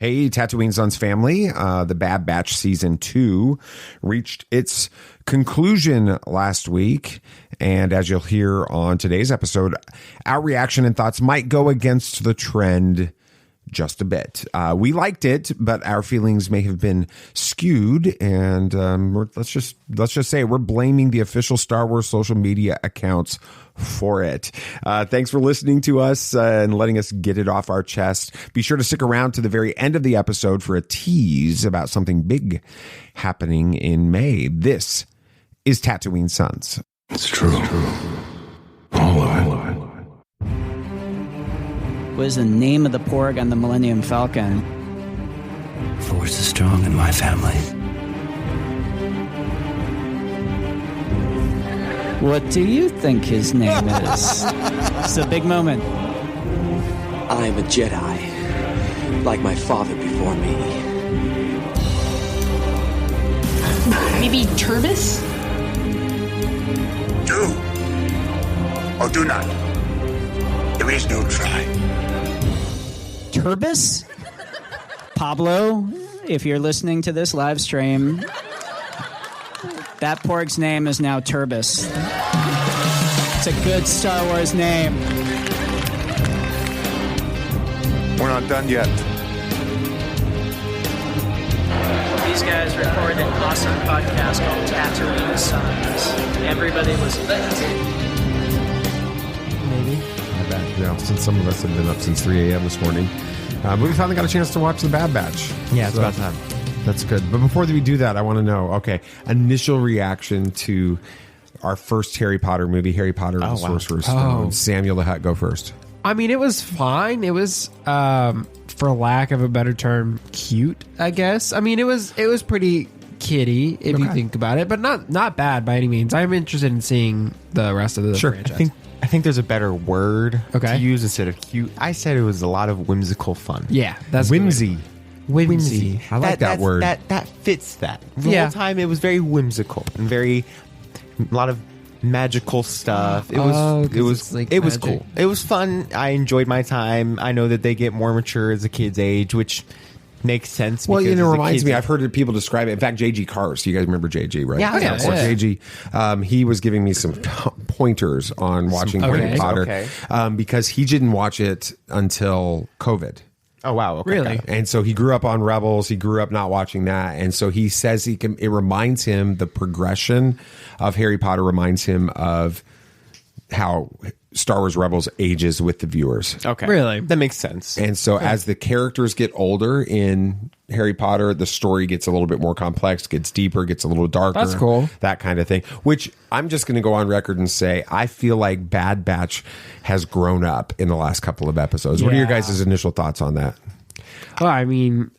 Hey, Tatooine Sons family. The Bad Batch Season 2 reached its conclusion last week. And as you'll hear on today's episode, our reaction and thoughts might go against the trend just a bit. We liked it, but our feelings may have been skewed. And let's just say we're blaming the official Star Wars social media accounts for it. Thanks for listening to us and letting us get it off our chest. Be sure to stick around to the very end of the episode for a tease about something big happening in May. This is Tatooine Sons. It's true. All of it. What is the name of the Porg on the Millennium Falcon? Force is strong in my family. What do you think his name is? It's a big moment. I'm a Jedi, like my father before me. Maybe Turbis? Do or do not. There is no try. Turbis? Pablo, if you're listening to this live stream, that Porg's name is now Turbis. It's a good Star Wars name. We're not done yet. These guys recorded an awesome podcast called Tatooine Sons. Everybody was lit. Maybe. I bet. Yeah, since some of us have been up since 3 a.m. this morning. But we finally got a chance to watch The Bad Batch. Yeah, it's about time. That's good. But before we do that, I want to know, okay, initial reaction to our first Harry Potter movie, Harry Potter and the Sorcerer's Stone. Samuel the Hutt, go first. I mean, it was fine. It was, for lack of a better term, cute, I guess. I mean, it was pretty kiddie if you think about it, but not bad by any means. I'm interested in seeing the rest of the franchise. I think there's a better word to use instead of cute. I said it was a lot of whimsical fun. Yeah, that's whimsy. Whimsy. I like that word. That fits that. The whole time it was very whimsical and a lot of magical stuff. It was cool. It was fun. I enjoyed my time. I know that they get more mature as the kids age, which makes sense. Well, it reminds me, I've heard people describe it. In fact, J.G. Cars, you guys remember J.G., right? Yeah, of course. J.G., he was giving me some pointers on watching Harry Potter because he didn't watch it until COVID. Oh, wow. Okay. Really? And so he grew up on Rebels. He grew up not watching that. And so he says it reminds him, the progression of Harry Potter reminds him of how Star Wars Rebels ages with the viewers. Okay. Really? That makes sense. And so as the characters get older in Harry Potter, the story gets a little bit more complex, gets deeper, gets a little darker. That's cool. That kind of thing. Which I'm just going to go on record and say, I feel like Bad Batch has grown up in the last couple of episodes. What are your guys' initial thoughts on that? Well, I mean,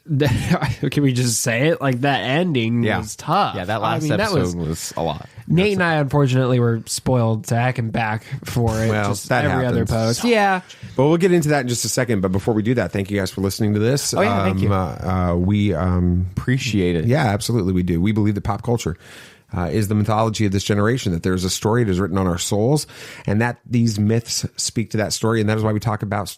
can we just say it? Like, that ending was tough. Yeah, that last episode was a lot. Nate and I, unfortunately, were spoiled to heck and back for it. Well, just that every happens. other post. Yeah. But we'll get into that in just a second. But before we do that, thank you guys for listening to this. Oh, yeah, thank you. We appreciate it. Yeah, absolutely, we do. We believe that pop culture is the mythology of this generation, that there's a story that is written on our souls, and that these myths speak to that story. And that is why we talk about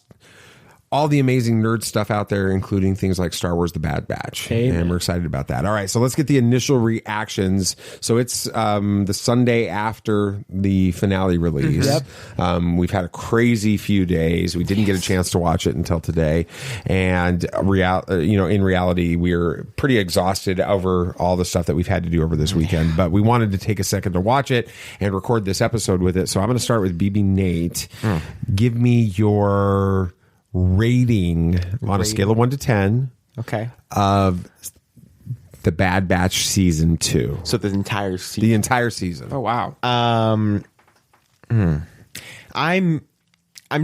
all the amazing nerd stuff out there, including things like Star Wars The Bad Batch. Amen. And we're excited about that. All right, so let's get the initial reactions. So it's the Sunday after the finale release. Yep. We've had a crazy few days. We didn't get a chance to watch it until today. And in reality, we're pretty exhausted over all the stuff that we've had to do over this weekend. But we wanted to take a second to watch it and record this episode with it. So I'm going to start with BB Nate. Give me your rating on a scale of 1 to 10 of the Bad Batch season 2. So the entire season. The entire season. Oh, wow. I'm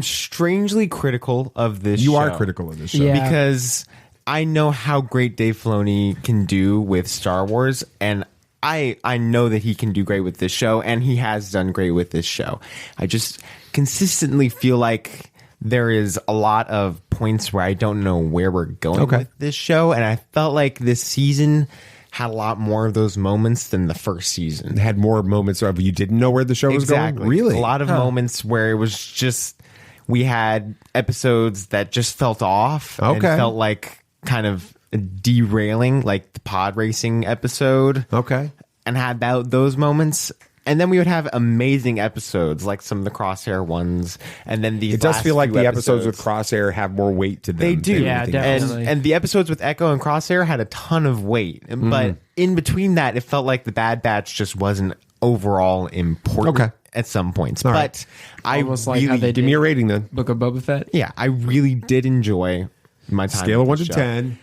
strangely critical of this show. You are critical of this show. Yeah. Because I know how great Dave Filoni can do with Star Wars, and I know that he can do great with this show, and he has done great with this show. I just consistently feel like there is a lot of points where I don't know where we're going with this show, and I felt like this season had a lot more of those moments than the first season. It had more moments of you didn't know where the show was going? Really? A lot of moments where it was just, we had episodes that just felt off and Okay. felt like kind of derailing, like the pod racing episode. Okay. And had those moments. And then we would have amazing episodes, like some of the Crosshair ones. And then these It does last feel like few the episodes with Crosshair have more weight to them. They do. than Yeah, anything definitely. else. And the episodes with Echo and Crosshair had a ton of weight. But in between that, it felt like the Bad Batch just wasn't overall important Okay. at some points. All but right. I Almost like how really they Give me a rating then. Book of Boba Fett. yeah, I really did enjoy my time. Scale of 1 with to the show. 10.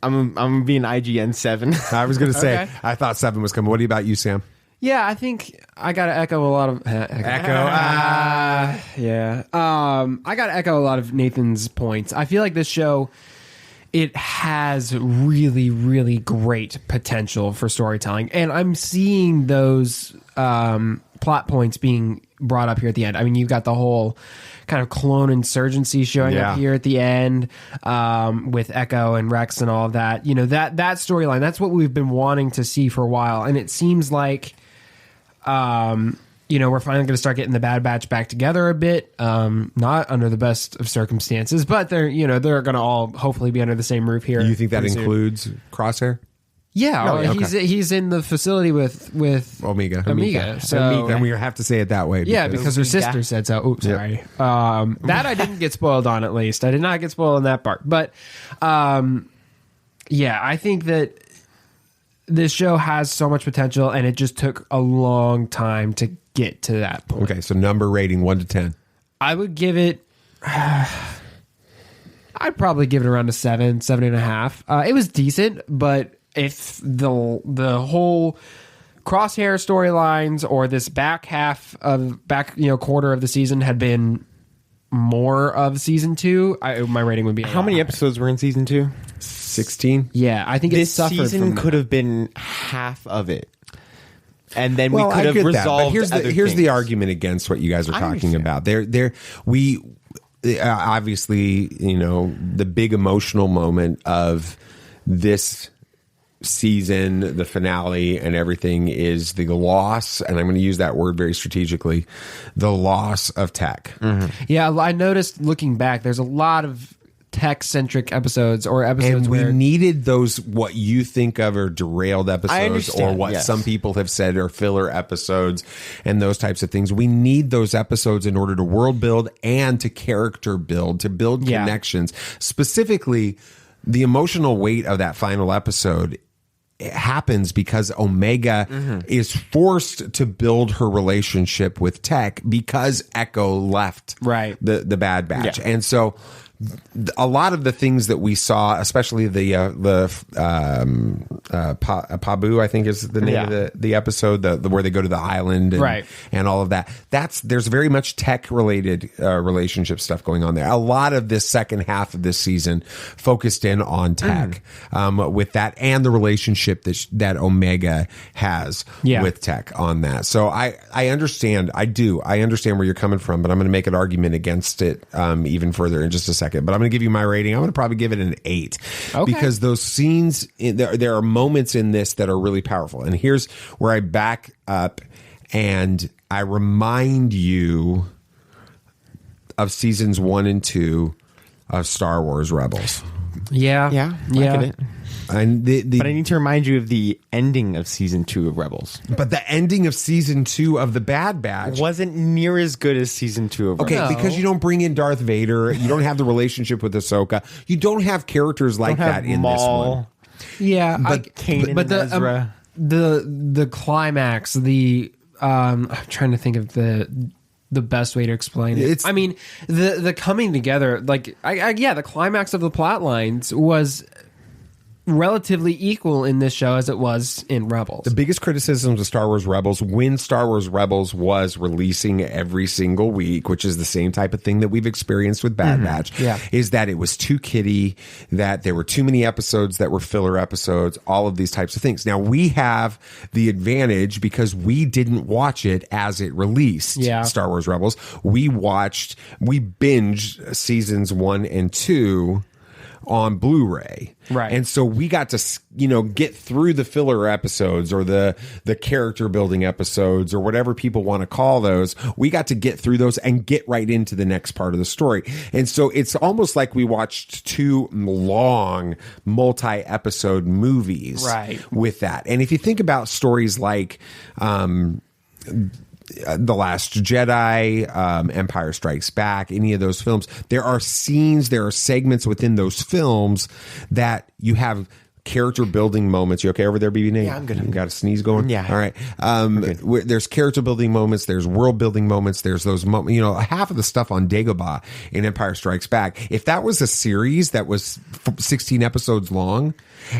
I'm gonna be an IGN 7. I was going to say, Okay. I thought 7 was coming. What about you, Sam? Yeah, I think I got to echo a lot of yeah. I got to echo a lot of Nathan's points. I feel like this show, it has really, really great potential for storytelling, and I'm seeing those plot points being brought up here at the end. I mean, you've got the whole kind of clone insurgency showing Yeah. up here at the end with Echo and Rex and all of that. You know, that storyline, that's what we've been wanting to see for a while, and it seems like you know, we're finally going to start getting the Bad Batch back together a bit. Not under the best of circumstances, but they're going to all hopefully be under the same roof here. You think that pretty soon. includes Crosshair? Yeah, No, well, okay. he's in the facility with Omega. So Then we have to say it that way. yeah, because her sister said so. Oops, sorry. That I didn't get spoiled on. At least I did not get spoiled on that part. But yeah, I think that this show has so much potential, and it just took a long time to get to that point. Okay, so number rating 1 to 10. I would give it. I'd probably give it around a 7.5. It was decent, but if the whole Crosshair storylines or this quarter of the season had been more of season 2, my rating would be. How many episodes were in season 2? 16. Yeah, I think it This suffered season from could have been half of it. And then Well, we could I have get resolved that, but here's other here's the things. argument against what you guys are I talking understand. about. We obviously, you know, the big emotional moment of this season, the finale and everything is the loss, and I'm going to use that word very strategically, the loss of Tech. Yeah, I noticed looking back, there's a lot of tech-centric episodes or episodes And we where needed those, what you think of are derailed episodes, or understand, what yes. some people have said are filler episodes, and those types of things. We need those episodes in order to world build and to character build, to build Yeah. connections. Specifically, the emotional weight of that final episode happens because Omega is forced to build her relationship with Tech because Echo left Right. the Bad Batch. Yeah. And so a lot of the things that we saw, especially the Pabu, I think is the name of the episode, the where they go to the island, and, Right. and all of that. There's very much tech related relationship stuff going on there. A lot of this second half of this season focused in on Tech with that and the relationship that Omega has with Tech on that. So I understand. I understand where you're coming from, but I'm going to make an argument against it even further in just a second. But I'm going to give you my rating. I'm going to probably give it an 8 because those scenes, there are moments in this that are really powerful. And here's where I back up and I remind you of seasons 1 and 2 of Star Wars Rebels. Yeah. I get it. And But I need to remind you of the ending of season 2 of Rebels. but the ending of season 2 of the Bad Batch Wasn't near as good as season 2 of Okay, Rebels. because you don't bring in Darth Vader, you don't have the relationship with Ahsoka, you don't have characters like Don't have that in this Maul. one. Yeah, But Kanan but and Ezra. the climax, I'm trying to think of the best way to explain it. I mean, the coming together, like, the climax of the plot lines was relatively equal in this show as it was in Rebels. The biggest criticisms of Star Wars Rebels, when Star Wars Rebels was releasing every single week, which is the same type of thing that we've experienced with Bad Batch, is that it was too kiddie, that there were too many episodes that were filler episodes, all of these types of things. Now, we have the advantage because we didn't watch it as it released, Star Wars Rebels. We binged seasons 1 and 2 on Blu-ray. Right. And so we got to, get through the filler episodes or the character building episodes or whatever people want to call those. We got to get through those and get right into the next part of the story. And so it's almost like we watched 2 long multi-episode movies with that. And if you think about stories like, The Last Jedi, Empire Strikes Back, any of those films, there are scenes, there are segments within those films that you have character building moments. You okay over there, BB Nate? Yeah, I'm good. You got a sneeze going? Yeah. All right. There's character building moments. There's world building moments. There's those moments, half of the stuff on Dagobah in Empire Strikes Back. If that was a series that was 16 episodes long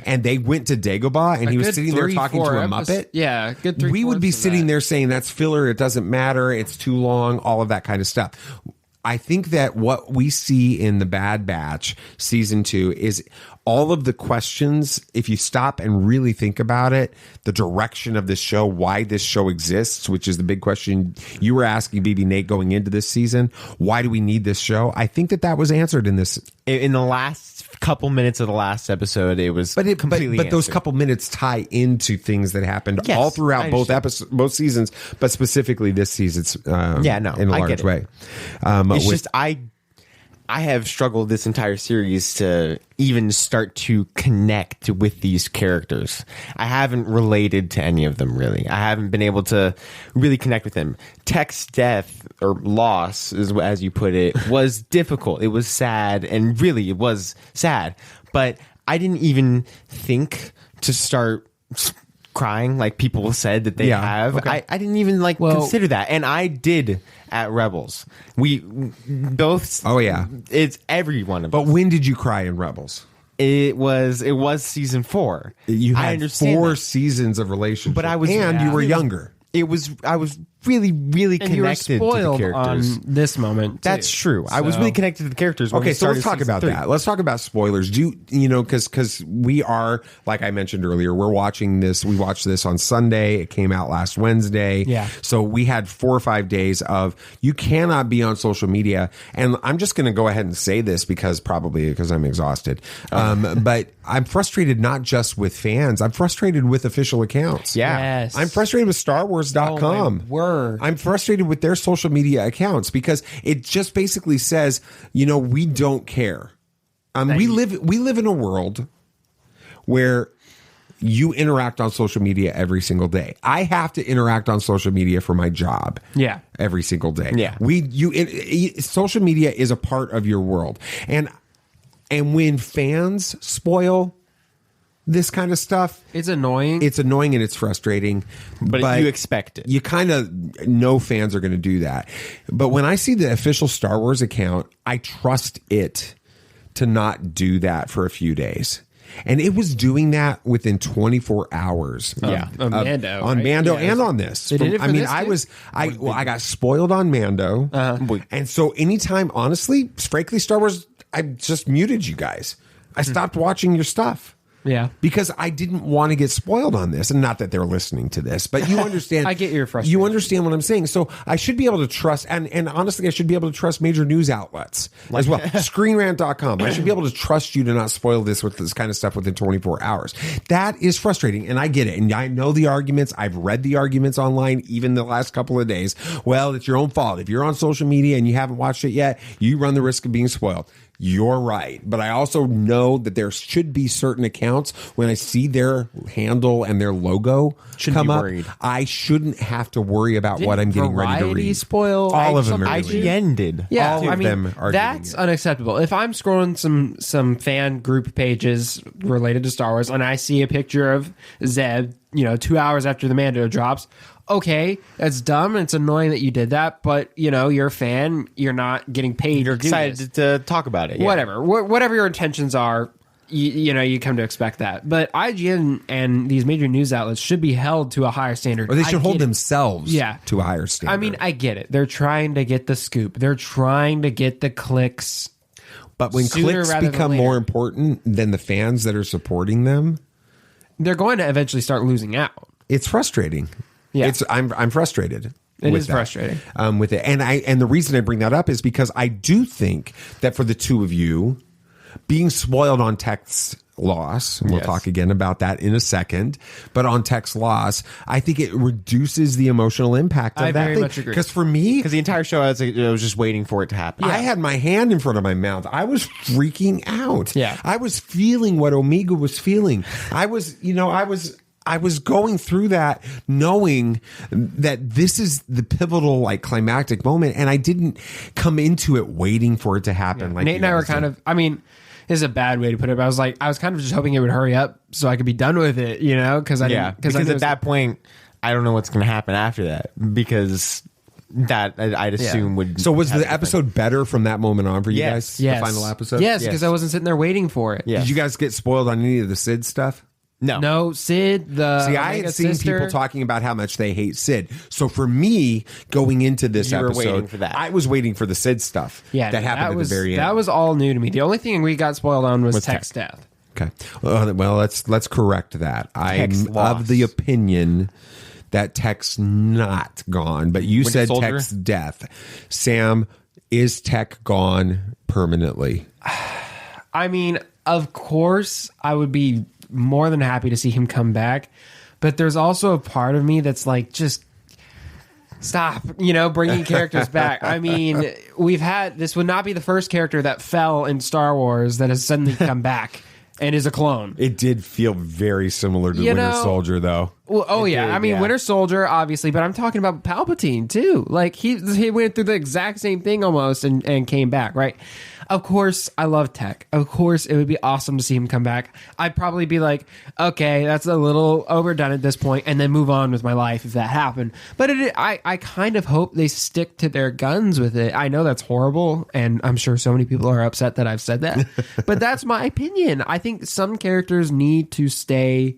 and they went to Dagobah and he was sitting there talking to a Muppet. Yeah. Good 3/4 we would be of sitting that. there saying that's filler. It doesn't matter. It's too long. All of that kind of stuff. I think that what we see in The Bad Batch season 2 is all of the questions. If you stop and really think about it, the direction of this show, why this show exists, which is the big question you were asking, BB Nate, going into this season. Why do we need this show? I think that was answered in this. In the last couple minutes of the last episode, it was completely but those answered. couple minutes tie into things that happened Yes, all throughout I both understand. both seasons, but specifically this season. In a I large get it. way. It's just I have struggled this entire series to even start to connect with these characters. I haven't related to any of them, really. I haven't been able to really connect with them. Tech's death or loss, as you put it, was difficult. It was sad, and really it was sad. But I didn't even think to start crying like people said that they have. Okay. I didn't even consider that, and I did at Rebels. We both. Oh yeah, it's every one of But us. when did you cry in Rebels? It was season 4. You I had understand 4 that. seasons of relationship, But I was you were younger. I was really, really And you were connected to the spoiled characters. on this moment. That's too. true. I was So- really connected to the characters. When Okay, we so let's started talk about season 3. that. Let's talk about spoilers. Because we are, like I mentioned earlier, we're watching this. We watched this on Sunday. It came out last Wednesday. Yeah. So we had 4 or 5 days of you cannot be on social media. And I'm just going to go ahead and say this because I'm exhausted. But I'm frustrated not just with fans. I'm frustrated with official accounts. Yeah. Yes. I'm frustrated with StarWars.com. Oh, my word. I'm frustrated with their social media accounts because it just basically says, we don't care. We live in a world where you interact on social media every single day. I have to interact on social media for my job. Yeah. Every single day. Yeah. Social media is a part of your world. And when fans spoil this kind of stuff, It's annoying. it's annoying and it's frustrating. But you expect it. You kind of know fans are going to do that. But when I see the official Star Wars account, I trust it to not do that for a few days. And it was doing that within 24 hours. Yeah. on Mando, On right? Mando Yeah. and on this. They did it for this, I too? I got spoiled on Mando. And so anytime, honestly, frankly, Star Wars, I just muted you guys. I stopped watching your stuff. Yeah. Because I didn't want to get spoiled on this. And not that they're listening to this, but you understand. I get your frustration. You understand what I'm saying. So I should be able to trust, and honestly, I should be able to trust major news outlets as well. ScreenRant.com. I should be able to trust you to not spoil this with this kind of stuff within 24 hours. That is frustrating. And I get it. And I know the arguments. I've read the arguments online, even the last couple of days. Well, it's your own fault. If you're on social media and you haven't watched it yet, you run the risk of being spoiled. You're right. But I also know that there should be certain accounts when I see their handle and their logo come be up, worried. I shouldn't have to worry about what I'm getting ready to Variety read. spoil All of them are something? doing it. IGN did. Yeah, All I of mean, them are that's doing it. unacceptable. If I'm scrolling some fan group pages related to Star Wars and I see a picture of Zeb, 2 hours after the Mando drops, okay, that's dumb and it's annoying that you did that, but you're a fan, you're not getting paid. You're to do this. excited to talk about it. Yeah. Whatever, whatever your intentions are. You come to expect that, but IGN and these major news outlets should be held to a higher standard. Or they should I hold get it. themselves to a higher standard. I mean, I get it. They're trying to get the scoop. They're trying to get the clicks. but when sooner clicks rather than become later. more important than the fans that are supporting them, They're going to eventually start losing out. it's frustrating. Yeah. I'm frustrated. It with is that. frustrating. With it, and the reason I bring that up is because I do think that for the two of you, being spoiled on Tech's loss. We'll Yes. talk again about that in a second. But on Tech's loss, I think it reduces the emotional impact of I that very thing. much agree. Because for me, Because the entire show, I was just waiting for it to happen. I had my hand in front of my mouth. I was freaking out. Yeah. I was feeling what Omega was feeling. I was going through that knowing that this is the pivotal, like, climactic moment, and I didn't come into it waiting for it to happen. Like Nate and I were kind of, I mean, this is a bad way to put it, but I was kind of just hoping it would hurry up so I could be done with it, you know? Because Because at that point, I don't know what's going to happen after that, because that I'd assume would. So was have the different- epised better from that moment on for you Yes. guys? Yes. The final episode? Yes, because I wasn't sitting there waiting for it. Yeah. Did you guys get spoiled on any of the Sid stuff? No. No, Sid, the See, I Omega had seen sister, people talking about how much they hate Sid. So for me, going into this You were episode, waiting for that. I was waiting for the Sid stuff. Yeah, that happened at was, the very end. That was all new to me. The only thing we got spoiled on was Was Tech's Tech. death. okay. Well, let's correct that. I'm Tech's loss. of the opinion that Tech's not gone, but you Winter said Soldier? Tech's death. Sam, is Tech gone permanently? I mean, of course, I would be more than happy to see him come back, but there's also a part of me that's like, just stop, bringing characters back. I mean, this would not be the first character that fell in Star Wars that has suddenly come back and is a clone. It did feel very similar to Winter Soldier, though. Well, oh yeah, did, I mean yeah. Winter Soldier, obviously, but I'm talking about Palpatine too. Like he went through the exact same thing almost and came back, right? Of course, I love Tech. Of course, it would be awesome to see him come back. I'd probably be like, okay, that's a little overdone at this point, and then move on with my life if that happened. But I kind of hope they stick to their guns with it. I know that's horrible, and I'm sure so many people are upset that I've said that, but that's my opinion. I think some characters need to stay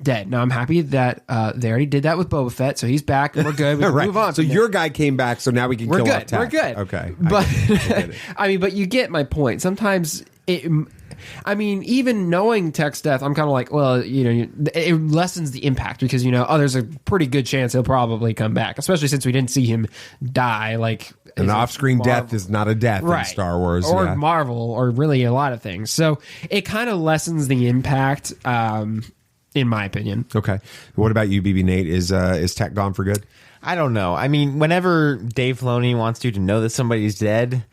dead. Now I'm happy that they already did that with Boba Fett, so he's back and we're good. We can Right. move on. So from there. your guy came back, so now we can We're kill good. off Tech. We're good. Okay. But I get it. I mean, but you get my point. Sometimes even knowing Tech's death, I'm kind of like, well, it lessens the impact because there's a pretty good chance he'll probably come back, especially since we didn't see him die. Like An off-screen death is not a death in Star Wars. or yeah. Marvel, or really a lot of things. So it kind of lessens the impact, in my opinion. Okay. What about you, BB Nate? Is Tech gone for good? I don't know. I mean, whenever Dave Filoni wants you to know that somebody's dead,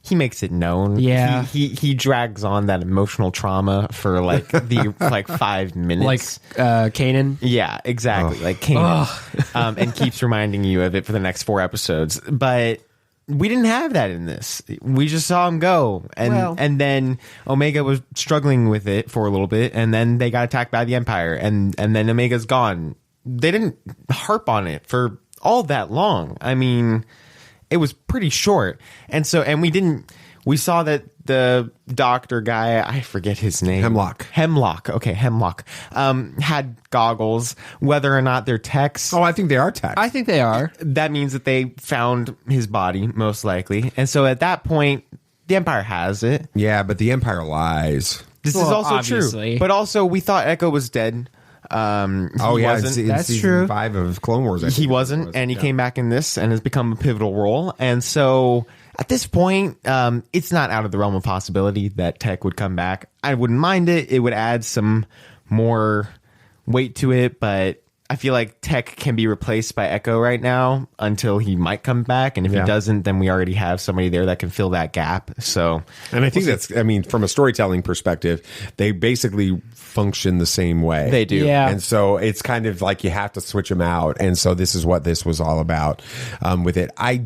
he makes it known. Yeah. He drags on that emotional trauma for like 5 minutes. Like Kanan. Yeah, exactly. Like Kanan. And keeps reminding you of it for the next 4 episodes. But we didn't have that in this. We just saw him go. And then Omega was struggling with it for a little bit, and then they got attacked by the Empire, and then Omega's gone. They didn't harp on it for all that long. I mean, it was pretty short. And we saw that the doctor guy, I forget his name. Hemlock. Okay, Hemlock. Had goggles. Whether or not they're Techs. Oh, I think they are Tech. I think they are. That means that they found his body, most likely. And so at that point, the Empire has it. Yeah, but the Empire lies. This is Well, also obviously. true. But also, we thought Echo was dead. He wasn't. in That's season true. 5 of Clone Wars. I He think it wasn't, was. and he Yeah. came back in this and has become a pivotal role. And so at this point, it's not out of the realm of possibility that Tech would come back. I wouldn't mind it. It would add some more weight to it, but I feel like Tech can be replaced by Echo right now until he might come back. And if Yeah. he doesn't, then we already have somebody there that can fill that gap. So And I think from a storytelling perspective, they basically function the same way. They do. Yeah. And so it's kind of like you have to switch them out. And so this is what this was all about with it. I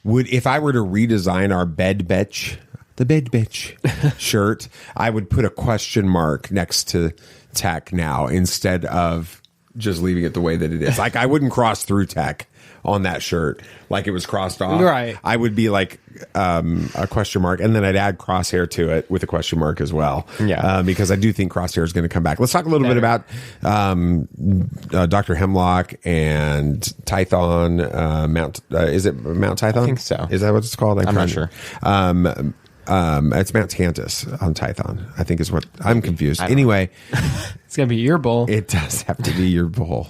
would, if I were to redesign our the bed bitch shirt, I would put a question mark next to Tech now instead of just leaving it the way that it is. Like, I wouldn't cross through Tech on that shirt like it was crossed off. Right. I would be like a question mark, and then I'd add Crosshair to it with a question mark as well. Yeah. Because I do think Crosshair is going to come back. Let's talk a little bit about Dr. Hemlock and Tython. Is it Mount Tython? I think so. Is that what it's called? I'm not sure. It's Mount Tantus on Tython, I think is what I'm confused. Anyway, It's gonna be your bowl. it does have to be your bowl.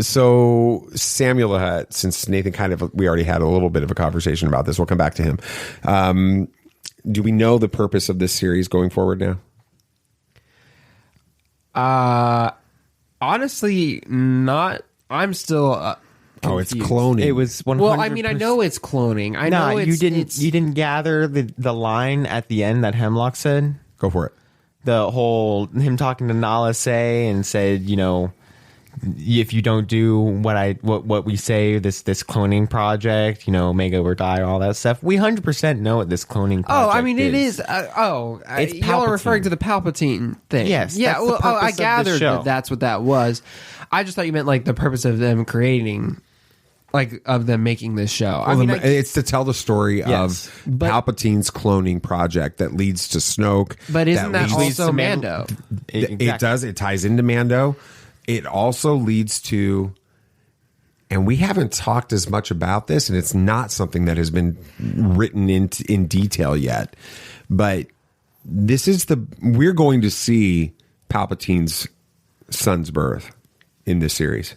So Samuel the Hutt, since Nathan we already had a little bit of a conversation about this. We'll come back to him. do we know the purpose of this series going forward now? Honestly, not. I'm still. It's cloning. It was 100%. Well, I mean, I know it's cloning. I know you didn't gather the line at the end that Hemlock said. Go for it. The whole him talking to Nala and said, if you don't do what we say, this cloning project, Omega will die, all that stuff. We 100% know what this cloning project Oh, I mean, is. it is. It's y'all are Palpatine. referring to the Palpatine thing. Yes, Yeah, that's the well, purpose I of the gathered show. that's what that was. I just thought you meant like the purpose of them creating, like, of them making this show. It's to tell the story Yes, of but- Palpatine's cloning project that leads to Snoke. But isn't that leads also to Mando? It does. It ties into Mando. It also leads to, and we haven't talked as much about this, and it's not something that has been written in detail yet. But we're going to see Palpatine's son's birth in this series.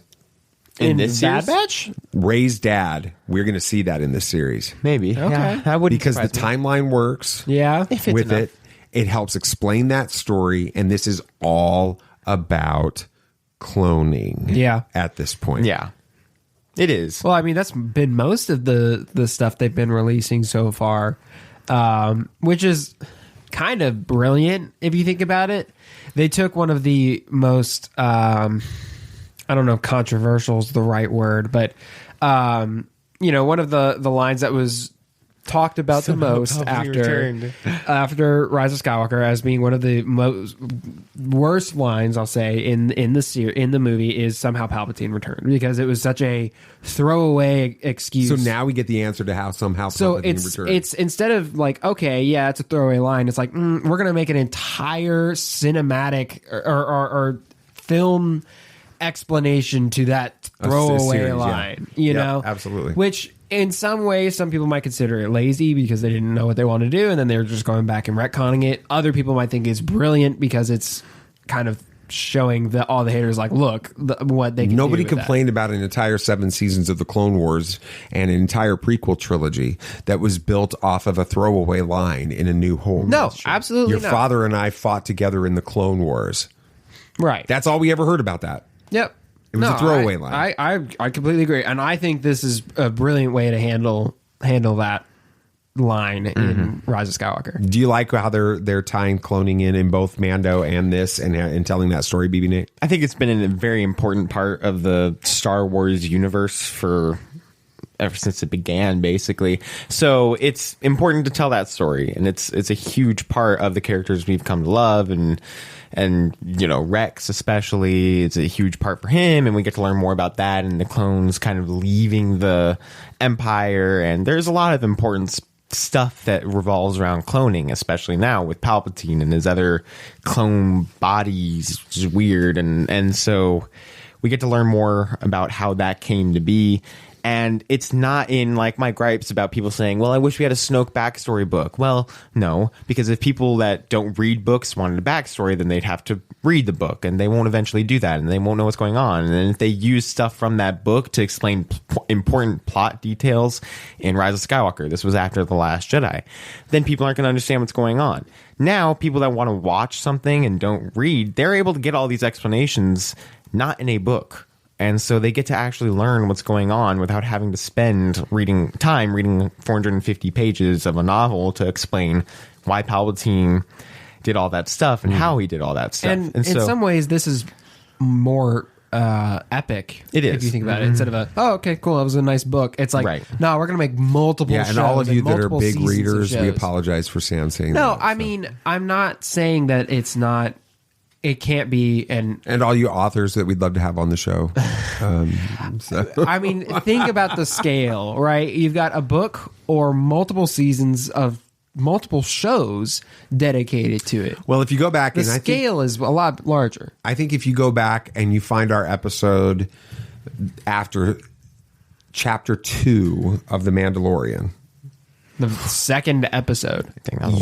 In this Bad series? Batch? Rey's dad. We're going to see that in this series. Maybe. Okay. Yeah, that wouldn't Because the surprise me. timeline works. Yeah. With it. It helps explain that story, and this is all about cloning. Yeah. At this point. Yeah. It is. Well, I mean, that's been most of the stuff they've been releasing so far, which is kind of brilliant if you think about it. They took one of the most, I don't know if controversial is the right word, but, one of the lines that was talked about the most after Rise of Skywalker as being one of the most worst lines, I'll say, in the movie is somehow Palpatine returned, because it was such a throwaway excuse. So now we get the answer to how somehow So Palpatine returned. it's instead of like, okay, yeah, it's a throwaway line, it's like, we're gonna make an entire cinematic or film explanation to that throwaway series, yeah. line, Yep, know? absolutely. Which in some ways, some people might consider it lazy because they didn't know what they want to do, and then they're just going back and retconning it. Other people might think it's brilliant because it's kind of showing all the haters like, look, what they can Nobody do with complained about an entire 7 seasons of the Clone Wars and an entire prequel trilogy that was built off of a throwaway line in A New Hope. No, absolutely Your not. father and I fought together in the Clone Wars. that. Right. That's all we ever heard about that. Yep. It was a throwaway line. I completely agree, and I think this is a brilliant way to handle that line in Rise of Skywalker. Do you like how they're tying cloning in both Mando and this and telling that story, BB Nate? I think it's been a very important part of the Star Wars universe for ever since it began, basically. So it's important to tell that story, and it's a huge part of the characters we've come to love, and Rex especially. It's a huge part for him, and we get to learn more about that and the clones kind of leaving the Empire, and there's a lot of important stuff that revolves around cloning, especially now with Palpatine and his other clone bodies, which is weird, and so we get to learn more about how that came to be. And it's not in like my gripes about people saying, well, I wish we had a Snoke backstory book. Well, no, because if people that don't read books wanted a backstory, then they'd have to read the book, and they won't eventually do that, and they won't know what's going on. And then if they use stuff from that book to explain important plot details in Rise of Skywalker, this was after The Last Jedi, then people aren't going to understand what's going on. Now, people that want to watch something and don't read, they're able to get all these explanations not in a book. And so they get to actually learn what's going on without having to spend reading 450 pages of a novel to explain why Palpatine did all that stuff and how he did all that stuff. And in some ways, this is more epic. It is. if you think about it. Instead of okay, cool, that was a nice book. It's like, Right. no, we're gonna make multiple. Yeah, shows and all of you that are multiple big seasons of readers, we shows. apologize for Sam saying No, that. I mean, I'm not saying that it's not. It can't be, and all you authors that we'd love to have on the show. I mean, think about the scale, right? You've got a book or multiple seasons of multiple shows dedicated to it. Well, if you go back, The and scale is a lot larger. I think if you go back and you find our episode after Chapter 2 of The Mandalorian, The second episode.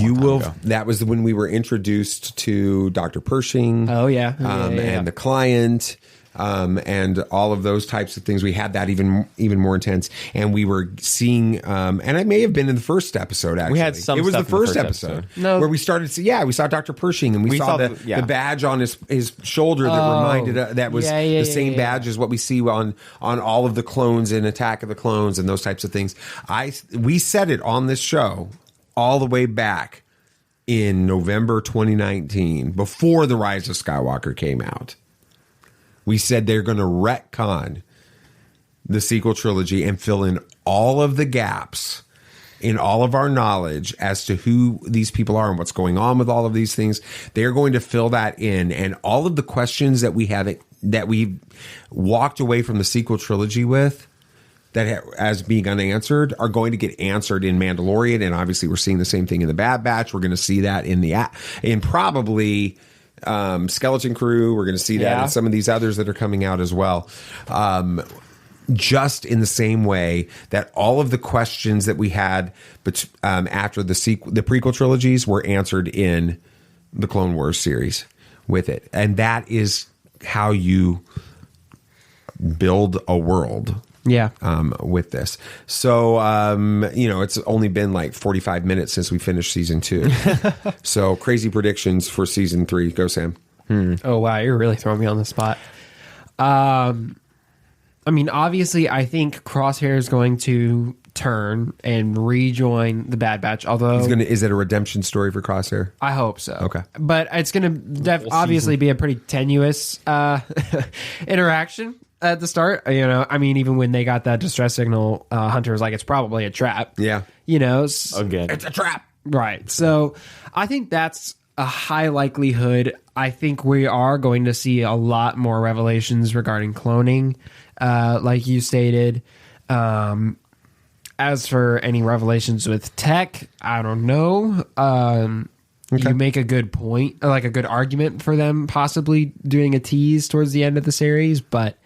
you will. That was when we were introduced to Dr. Pershing. Oh, yeah. And the client. and all of those types of things. We had that even more intense, and we were seeing, and it may have been in the first episode. Actually, We had some It was the stuff in the first first episode episode. where we started. We saw Dr. Pershing, and we saw the badge on his shoulder that reminded that was the same badge as what we see on all of the clones in Attack of the Clones and those types of things. We said it on this show all the way back in November 2019, before The Rise of Skywalker came out. We said they're going to retcon the sequel trilogy and fill in all of the gaps in all of our knowledge as to who these people are and what's going on with all of these things. They're going to fill that in, and all of the questions that we walked away from the sequel trilogy with as being unanswered are going to get answered in Mandalorian, and obviously we're seeing the same thing in the Bad Batch. We're going to see that in probably Skeleton Crew. We're going to see that in some of these others that are coming out as well. Just in the same way that all of the questions that we had after the prequel trilogies were answered in the Clone Wars series with it. And that is how you build a world. Yeah. With this. So, it's only been like 45 minutes since we finished season 2. So crazy predictions for season 3. Go, Sam. Oh, wow. You're really throwing me on the spot. Obviously, I think Crosshair is going to turn and rejoin the Bad Batch. Although, is it a redemption story for Crosshair? I hope so. Okay, but it's going to obviously be a pretty tenuous interaction at the start. Even when they got that distress signal, Hunter was like, "It's probably a trap." Yeah, again, it's a trap, right? So, I think that's a high likelihood. I think we are going to see a lot more revelations regarding cloning. Like you stated. As for any revelations with tech, I don't know. You make a good point, like a good argument for them possibly doing a tease towards the end of the series, but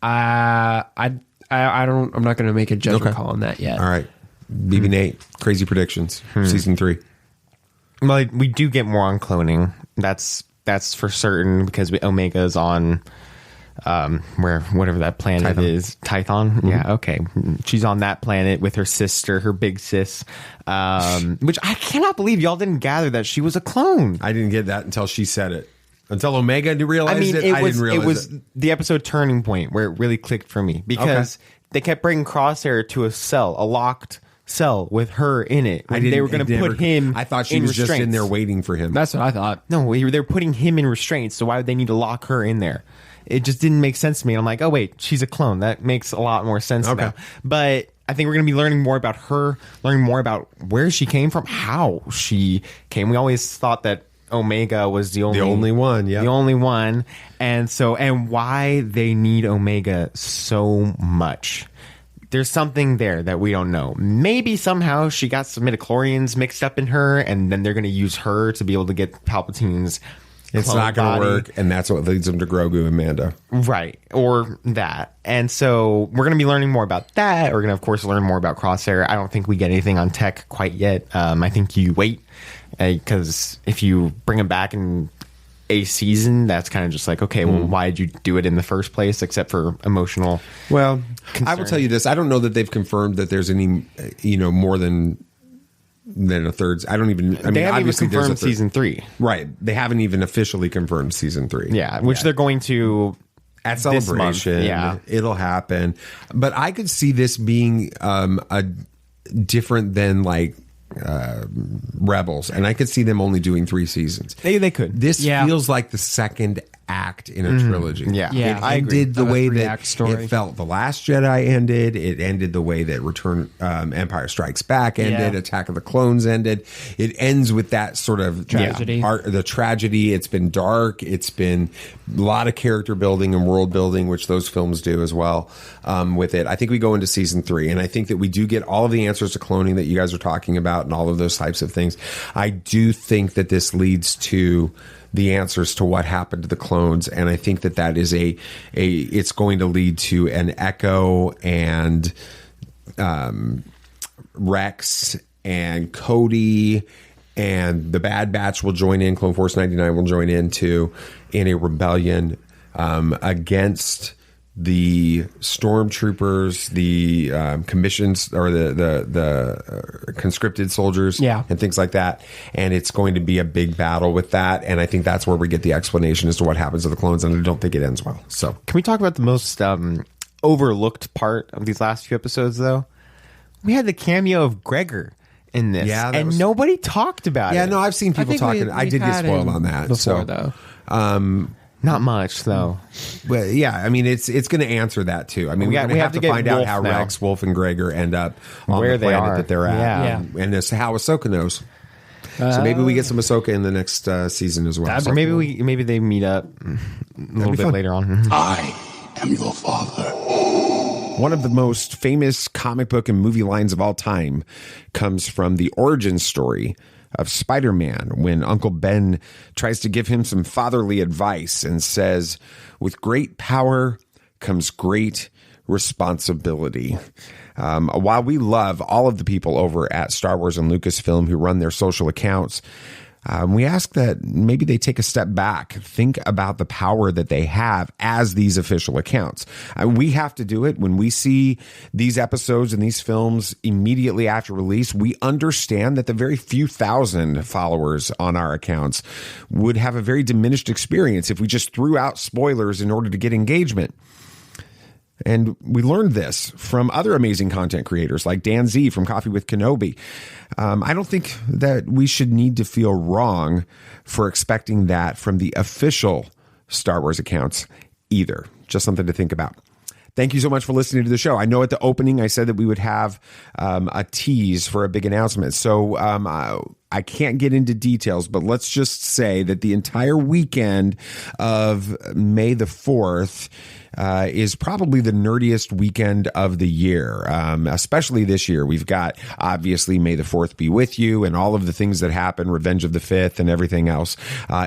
I don't. I'm not going to make a judgment call on that yet. All right, BB Nate, crazy predictions, season 3. Well, we do get more on cloning. That's for certain, because Omega is on whatever that planet is, Tython. Mm-hmm. Yeah, okay. She's on that planet with her sister, her big sis, which I cannot believe y'all didn't gather that she was a clone. I didn't get that until she said it. Until Omega realized it, I didn't realize it. It was the episode turning point where it really clicked for me, because they kept bringing Crosshair to a locked cell with her in it. They were going to put him. I thought she was just in there waiting for him. That's what I thought. No, they're putting him in restraints. So why would they need to lock her in there? It just didn't make sense to me. I'm like, oh wait, she's a clone. That makes a lot more sense now. But I think we're going to be learning more about her, learning more about where she came from, how she came. We always thought that Omega was the only one, the only one, and why they need Omega so much. There's something there that we don't know. Maybe somehow she got some midichlorians mixed up in her, and then they're going to use her to be able to get Palpatine's. It's not going to work, and that's what leads them to Grogu and Mando. Right, or that. And so we're going to be learning more about that. We're going to, of course, learn more about Crosshair. I don't think we get anything on tech quite yet. I think you wait, because if you bring him back in a season, that's kind of just like, okay, well, why did you do it in the first place, except for emotional concern. I will concern. tell you this. I don't know that they've confirmed that there's any, more than a third. They haven't even obviously confirmed season 3. Right. They haven't even officially confirmed season 3. Yeah, which they're going to at Celebration. Yeah, it'll happen. But I could see this being a different than like Rebels, and I could see them only doing 3 seasons. They could. This feels like the second act in a trilogy. Yeah, I ended the way that story. it felt. The Last Jedi ended. It ended the way that Empire Strikes Back ended. Attack of the Clones ended. It ends with that sort of tragedy. The tragedy. It's been dark. It's been a lot of character building and world building, which those films do as well. With it, I think we go into season 3, and I think that we do get all of the answers to cloning that you guys are talking about, and all of those types of things. I do think that this leads to the answers to what happened to the clones, and I think that is it's going to lead to an Echo and Rex and Cody, and the Bad Batch will join in. Clone Force 99 will join in too, in a rebellion against the stormtroopers, the commissions or the conscripted soldiers, and things like that. And it's going to be a big battle with that. And I think that's where we get the explanation as to what happens to the clones. And I don't think it ends well. So can we talk about the most overlooked part of these last few episodes, though? We had the cameo of Gregor in this, and nobody talked about it. Yeah, no, I've seen people talking. I did get spoiled on that before, though. Not much, though. Well, yeah, I mean, it's going to answer that too. I mean, we have to find out how Rex, Wolf, and Gregor end up on where the planet they are that they're at, and this how Ahsoka knows. So maybe we get some Ahsoka in the next season as well. Or maybe they meet up a little bit later on. I am your father. One of the most famous comic book and movie lines of all time comes from the origin story of Spider-Man, when Uncle Ben tries to give him some fatherly advice and says, "With great power comes great responsibility." While we love all of the people over at Star Wars and Lucasfilm who run their social accounts, we ask that maybe they take a step back, think about the power that they have as these official accounts. We have to do it when we see these episodes and these films immediately after release. We understand that the very few thousand followers on our accounts would have a very diminished experience if we just threw out spoilers in order to get engagement. And we learned this from other amazing content creators like Dan Z from Coffee with Kenobi. I don't think that we should need to feel wrong for expecting that from the official Star Wars accounts either. Just something to think about. Thank you so much for listening to the show. I know at the opening I said that we would have a tease for a big announcement. So I can't get into details, but let's just say that the entire weekend of May the 4th is probably the nerdiest weekend of the year, especially this year. We've got, obviously, May the 4th be with you and all of the things that happen, Revenge of the Fifth and everything else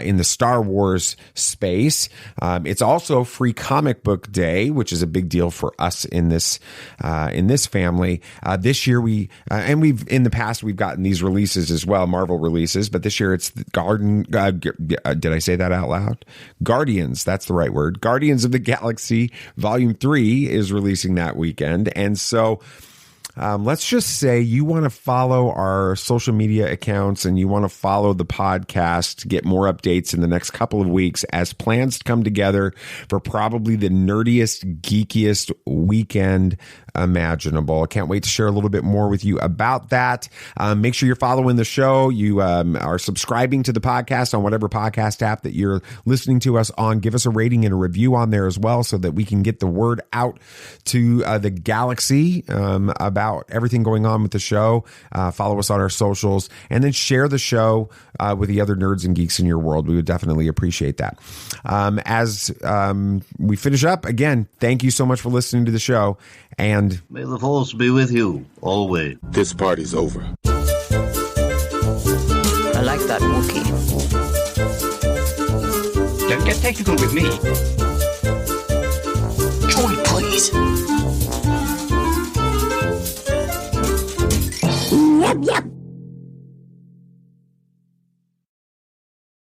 in the Star Wars space. It's also Free Comic Book Day, which is a big deal for us in this family. This year we've in the past we've gotten these releases as well, Marvel releases, but this year it's did I say that out loud? Guardians, that's the right word. Guardians of the Galaxy Volume 3 is releasing that weekend. And so let's just say you want to follow our social media accounts and you want to follow the podcast to get more updates in the next couple of weeks as plans come together for probably the nerdiest, geekiest weekend imaginable. I can't wait to share a little bit more with you about that. Make sure you're following the show. You are subscribing to the podcast on whatever podcast app that you're listening to us on. Give us a rating and a review on there as well so that we can get the word out to the galaxy about everything going on with the show. Follow us on our socials and then share the show with the other nerds and geeks in your world. We would definitely appreciate that. As we finish up, again, thank you so much for listening to the show. And may the Force be with you always. This party's over. I like that Wookiee. Don't get technical with me.